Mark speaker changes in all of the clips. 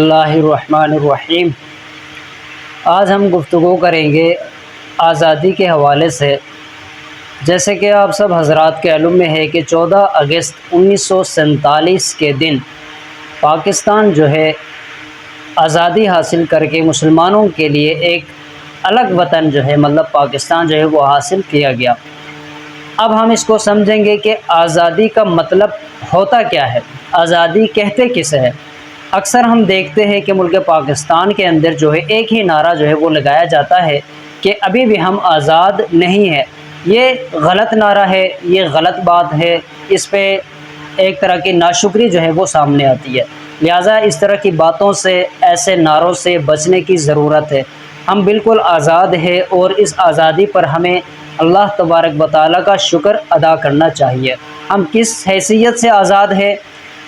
Speaker 1: اللہ الرحمن الرحیم۔ آج ہم گفتگو کریں گے آزادی کے حوالے سے۔ جیسے کہ آپ سب حضرات کے علم میں ہے کہ 14 اگست 1947 کے دن پاکستان جو ہے آزادی حاصل کر کے مسلمانوں کے لیے ایک الگ وطن جو ہے پاکستان جو ہے وہ حاصل کیا گیا۔ اب ہم اس کو سمجھیں گے کہ آزادی کا مطلب ہوتا کیا ہے، آزادی کہتے کسے ہے۔ اکثر ہم دیکھتے ہیں کہ ملک پاکستان کے اندر جو ہے ایک ہی نعرہ جو ہے وہ لگایا جاتا ہے کہ ابھی بھی ہم آزاد نہیں ہیں۔ یہ غلط نعرہ ہے، یہ غلط بات ہے، اس پہ ایک طرح کی ناشکری جو ہے وہ سامنے آتی ہے۔ لہٰذا اس طرح کی باتوں سے، ایسے نعروں سے بچنے کی ضرورت ہے۔ ہم بالکل آزاد ہیں اور اس آزادی پر ہمیں اللہ تبارک و تعالیٰ کا شکر ادا کرنا چاہیے۔ ہم کس حیثیت سے آزاد ہیں،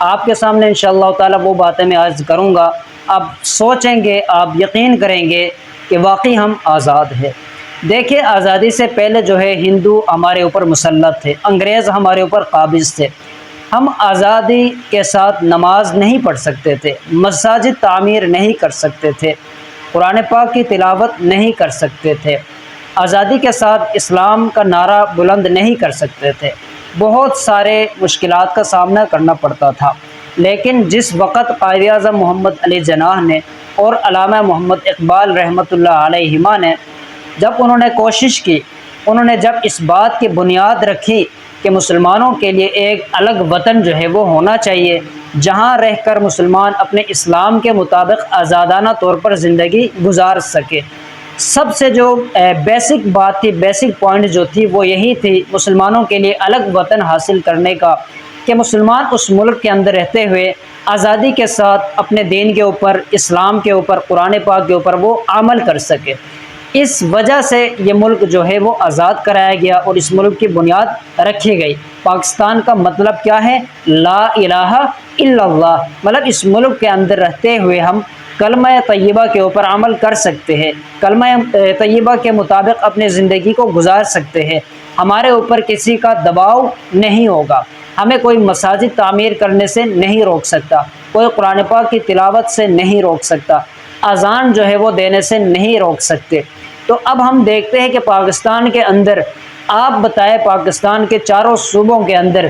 Speaker 1: آپ کے سامنے انشاءاللہ تعالیٰ وہ باتیں میں عرض کروں گا۔ آپ سوچیں گے، آپ یقین کریں گے کہ واقعی ہم آزاد ہیں۔ دیکھیں، آزادی سے پہلے جو ہے ہندو ہمارے اوپر مسلط تھے، انگریز ہمارے اوپر قابض تھے۔ ہم آزادی کے ساتھ نماز نہیں پڑھ سکتے تھے، مساجد تعمیر نہیں کر سکتے تھے، قرآن پاک کی تلاوت نہیں کر سکتے تھے، آزادی کے ساتھ اسلام کا نعرہ بلند نہیں کر سکتے تھے، بہت سارے مشکلات کا سامنا کرنا پڑتا تھا۔ لیکن جس وقت قائد اعظم محمد علی جناح نے اور علامہ محمد اقبال رحمۃ اللہ علیہما نے جب انہوں نے کوشش کی، انہوں نے جب اس بات کی بنیاد رکھی کہ مسلمانوں کے لیے ایک الگ وطن جو ہے وہ ہونا چاہیے جہاں رہ کر مسلمان اپنے اسلام کے مطابق آزادانہ طور پر زندگی گزار سکے، سب سے جو بیسک بات تھی، بیسک پوائنٹ جو تھی وہ یہی تھی مسلمانوں کے لیے الگ وطن حاصل کرنے کا، کہ مسلمان اس ملک کے اندر رہتے ہوئے آزادی کے ساتھ اپنے دین کے اوپر، اسلام کے اوپر، قرآن پاک کے اوپر وہ عمل کر سکے۔ اس وجہ سے یہ ملک جو ہے وہ آزاد کرایا گیا اور اس ملک کی بنیاد رکھی گئی۔ پاکستان کا مطلب کیا ہے؟ لا الہ الا اللہ، مطلب اس ملک کے اندر رہتے ہوئے ہم کلمہ طیبہ کے اوپر عمل کر سکتے ہیں، کلمہ طیبہ کے مطابق اپنی زندگی کو گزار سکتے ہیں، ہمارے اوپر کسی کا دباؤ نہیں ہوگا، ہمیں کوئی مساجد تعمیر کرنے سے نہیں روک سکتا، کوئی قرآن پاک کی تلاوت سے نہیں روک سکتا، اذان جو ہے وہ دینے سے نہیں روک سکتے۔ تو اب ہم دیکھتے ہیں کہ پاکستان کے اندر، آپ بتائیں پاکستان کے چاروں صوبوں کے اندر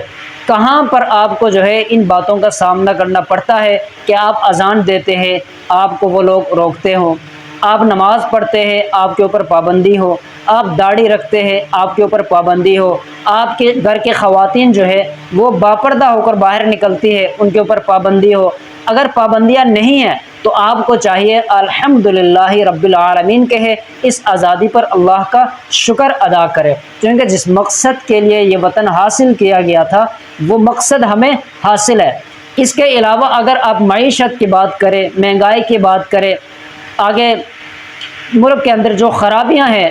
Speaker 1: کہاں پر آپ کو جو ہے ان باتوں کا سامنا کرنا پڑتا ہے کہ آپ اذان دیتے ہیں، آپ کو وہ لوگ روکتے ہوں، آپ نماز پڑھتے ہیں، آپ کے اوپر پابندی ہو، آپ داڑھی رکھتے ہیں، آپ کے اوپر پابندی ہو، آپ کے گھر کے خواتین جو ہے وہ باپردہ ہو کر باہر نکلتی ہے، ان کے اوپر پابندی ہو۔ اگر پابندیاں نہیں ہیں تو آپ کو چاہیے الحمدللہ رب العالمین کہے، اس آزادی پر اللہ کا شکر ادا کرے، کیونکہ جس مقصد کے لیے یہ وطن حاصل کیا گیا تھا وہ مقصد ہمیں حاصل ہے۔ اس کے علاوہ اگر آپ معیشت کی بات کریں، مہنگائی کی بات کریں، آگے ملک کے اندر جو خرابیاں ہیں،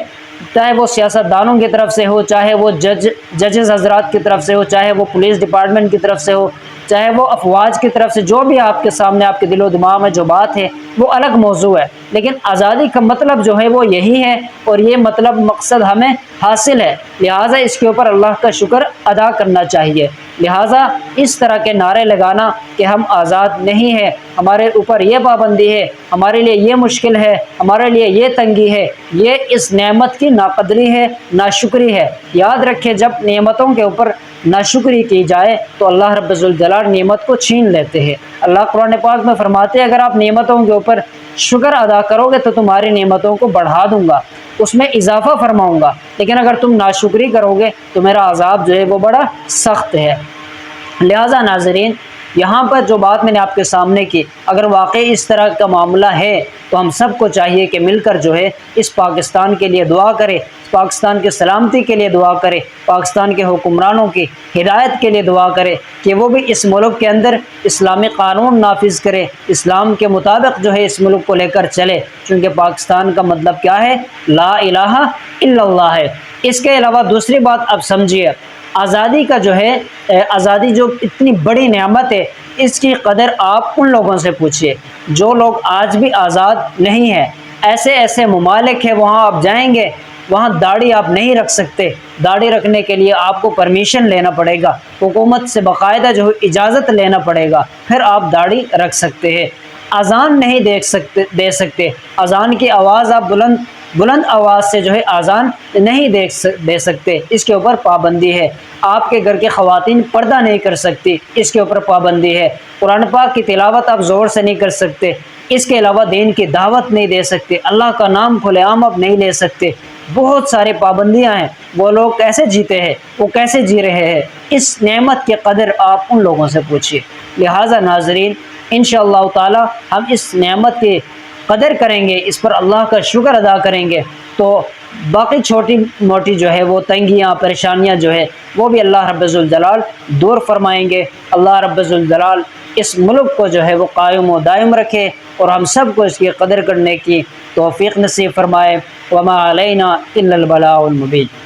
Speaker 1: چاہے وہ سیاستدانوں کی طرف سے ہو، چاہے وہ ججز حضرات کی طرف سے ہو، چاہے وہ پولیس ڈپارٹمنٹ کی طرف سے ہو، چاہے وہ افواج کی طرف سے، جو بھی آپ کے سامنے آپ کے دل و دماغ میں جو بات ہے وہ الگ موضوع ہے، لیکن آزادی کا مطلب جو ہے وہ یہی ہے اور یہ مطلب مقصد ہمیں حاصل ہے، لہٰذا اس کے اوپر اللہ کا شکر ادا کرنا چاہیے۔ لہٰذا اس طرح کے نعرے لگانا کہ ہم آزاد نہیں ہیں، ہمارے اوپر یہ پابندی ہے، ہمارے لیے یہ مشکل ہے، ہمارے لیے یہ تنگی ہے، یہ اس نعمت کی ناقدری ہے، ناشکری ہے۔ یاد رکھیں، جب نعمتوں کے اوپر ناشکری کی جائے تو اللہ رب الجلال نعمت کو چھین لیتے ہیں۔ اللہ قرآن پاک میں فرماتے ہیں اگر آپ نعمتوں کے اوپر شکر ادا کرو گے تو تمہاری نعمتوں کو بڑھا دوں گا، اس میں اضافہ فرماؤں گا، لیکن اگر تم ناشکری کرو گے تو میرا عذاب جو ہے وہ بڑا سخت ہے۔ لہٰذا ناظرین، یہاں پر جو بات میں نے آپ کے سامنے کی، اگر واقعی اس طرح کا معاملہ ہے تو ہم سب کو چاہیے کہ مل کر جو ہے اس پاکستان کے لیے دعا کرے، پاکستان کی سلامتی کے لیے دعا کرے، پاکستان کے حکمرانوں کی ہدایت کے لیے دعا کرے کہ وہ بھی اس ملک کے اندر اسلامی قانون نافذ کرے، اسلام کے مطابق جو ہے اس ملک کو لے کر چلے، چونکہ پاکستان کا مطلب کیا ہے؟ لا الہ الا اللہ ہے۔ اس کے علاوہ دوسری بات آپ سمجھیے، آزادی کا جو ہے، آزادی جو اتنی بڑی نعمت ہے، اس کی قدر آپ ان لوگوں سے پوچھیے جو لوگ آج بھی آزاد نہیں ہیں۔ ایسے ایسے ممالک ہیں، وہاں آپ جائیں گے، وہاں داڑھی آپ نہیں رکھ سکتے، داڑھی رکھنے کے لیے آپ کو پرمیشن لینا پڑے گا، حکومت سے باقاعدہ جو اجازت لینا پڑے گا، پھر آپ داڑھی رکھ سکتے ہیں۔ اذان نہیں دے سکتے، اذان کی آواز آپ بلند آواز سے جو ہے اذان نہیں دے سکتے، اس کے اوپر پابندی ہے۔ آپ کے گھر کی خواتین پردہ نہیں کر سکتی، اس کے اوپر پابندی ہے۔ قرآن پاک کی تلاوت آپ زور سے نہیں کر سکتے، اس کے علاوہ دین کی دعوت نہیں دے سکتے، اللہ کا نام کھلے عام آپ نہیں لے سکتے۔ بہت سارے پابندیاں ہیں۔ وہ لوگ کیسے جیتے ہیں، وہ کیسے جی رہے ہیں، اس نعمت کی قدر آپ ان لوگوں سے پوچھیے۔ لہٰذا ناظرین، انشاءاللہ تعالی ہم اس نعمت کی قدر کریں گے، اس پر اللہ کا شکر ادا کریں گے، تو باقی چھوٹی موٹی جو ہے وہ تنگیاں پریشانیاں جو ہے وہ بھی اللہ رب الجلال دور فرمائیں گے۔ اللہ رب الجلال اس ملک کو جو ہے وہ قائم و دائم رکھے اور ہم سب کو اس کی قدر کرنے کی توفیق نصیب فرمائے۔ وما علینا الا البلاغ المبین۔